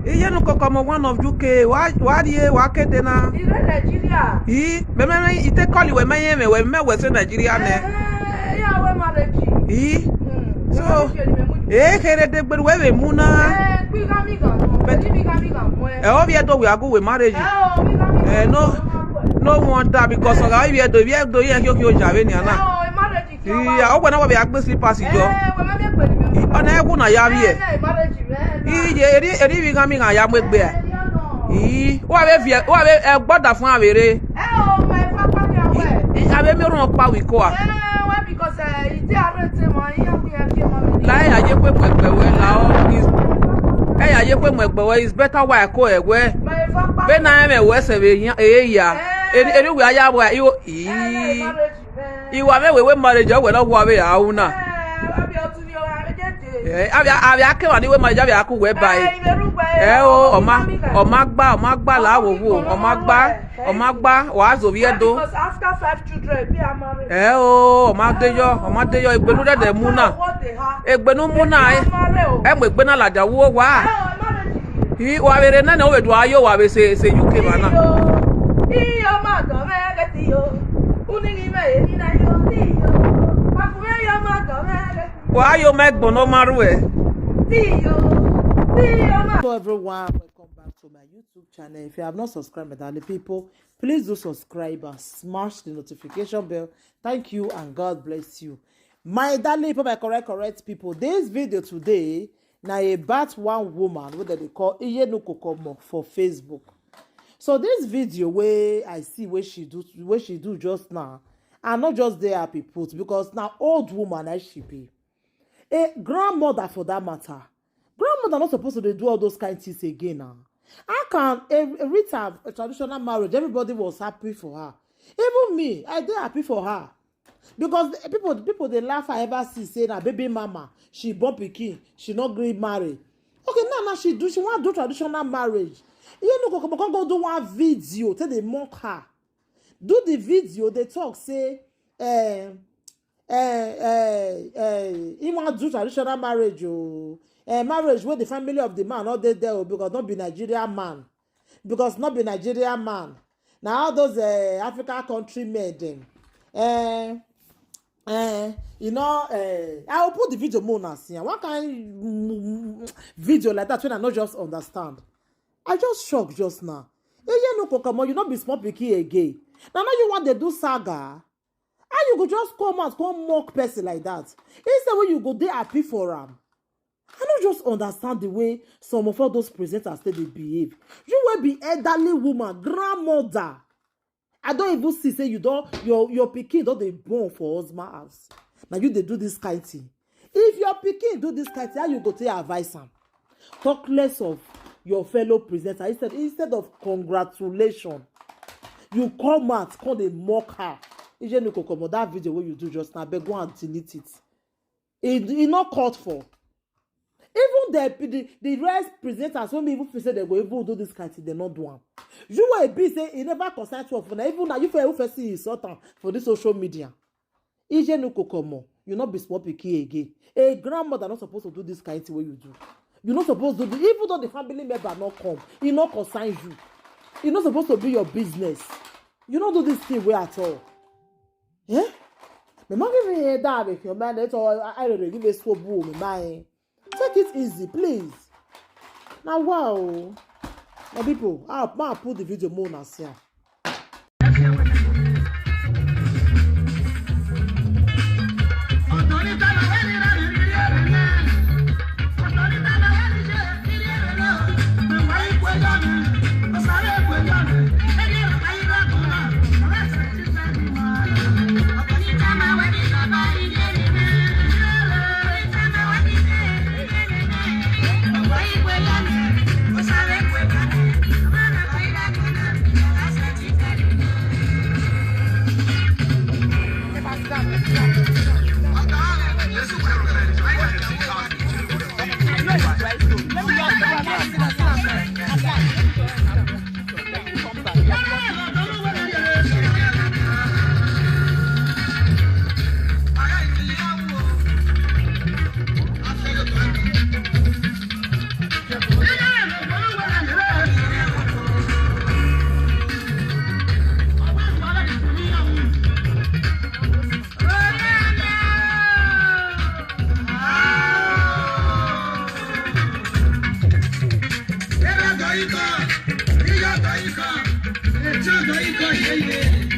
Iye no come one of UK. Why ye wakete na? Is Nigeria? Me ite call you me Western Nigeria ne. Yeah, we marriage. So here de gbe we mu na. Obviously we are go with marriage. No wonder because of how we do here kyo jave ni ana. Yeah, o gbe na we agbe slippers ijo. Ona egwu na ya wie. Eri bi gami ga ya megbe e. Wa be gboda fun awere. Abe mi run pa wi ko a. Because it arrest mo La ya je pe pepewe la o. Ya je pe megbewe is better why ko egwe. Be na me we se be ya. Eri we aya bo iwo. Iwa me we marriage we no wo be awu na. Abia ke wa ni we marriage abia ku we bai. Oma gba la wo wo. Oma gba wa zo bi edo. Because after 5 children be married. Oma deyo egbenu de mu na. Egbenu mu na e mo egbe na laja wo wa. Wa bere na we do ayo wa be se UK bana. Iyo ma do me geti yo. Unini me eni na yo ti yo. Wa ku yo ma do me geti. Wa yo me gbono maru e. Ti yo. Hello everyone, welcome back to my YouTube channel. If you have not subscribed, my darling people, please do subscribe and smash the notification bell. Thank you and God bless you. My darling people, my correct people, this video today now about one woman what they call Iyenu Kokomo for Facebook. So this video where I see what she do just now, and not just there people because now old woman as she be a grandmother for that matter. Grandmother not supposed to do all those kind of things again now. How can Rita a traditional marriage? Everybody was happy for her. Even me, I did happy for her. Because people they laugh I ever see say na baby mama, she born pikin, she not going marry. Okay, now she want to do traditional marriage. You know, go do one video, tell they mock her. Do the video, they talk, say, he want to do traditional marriage, marriage where the family of the man not there because not be Nigerian man. Because not be Nigerian man. Now all those African country men them. You know, I will put the video more now. See, what kind of video like that when I not just understand? I just shocked just now. You know, come on, you not be small picky again. Now you want to do saga. And you go just come out, come mock person like that. Instead when you go there happy for them. I don't just understand the way some of all those presenters say they behave. You will be elderly woman, grandmother. I don't even see say you don't your pikin don't they born for husband house. Now you they do this kind of thing. If your pikin do this kind of thing, how you go take advice am? Talk less of your fellow presenter instead of congratulations. You come out, come they mock her. Ijenu Kokomo, that video where you do just now, but go and delete it. It not called for. Even the rest presenters, when people say they go even do this kind of thing, they not do one. You will be say it never concern you for now. Even now, you first see his for this social media. Ijenu Kokomo, you not be small picky again. A grandmother not supposed to do this kind of thing what you do. You're not supposed to do even though the family member not come, it not concern you. It's not supposed to be your business. You don't do this thing way at all. Yeah? Me mom give me head down with your man. That's all. I don't give a slow boom, man. Take it easy, please. Now, wow. Now, people, I'll put the video more now, see. iko, iya to iko, echa to iko yeye.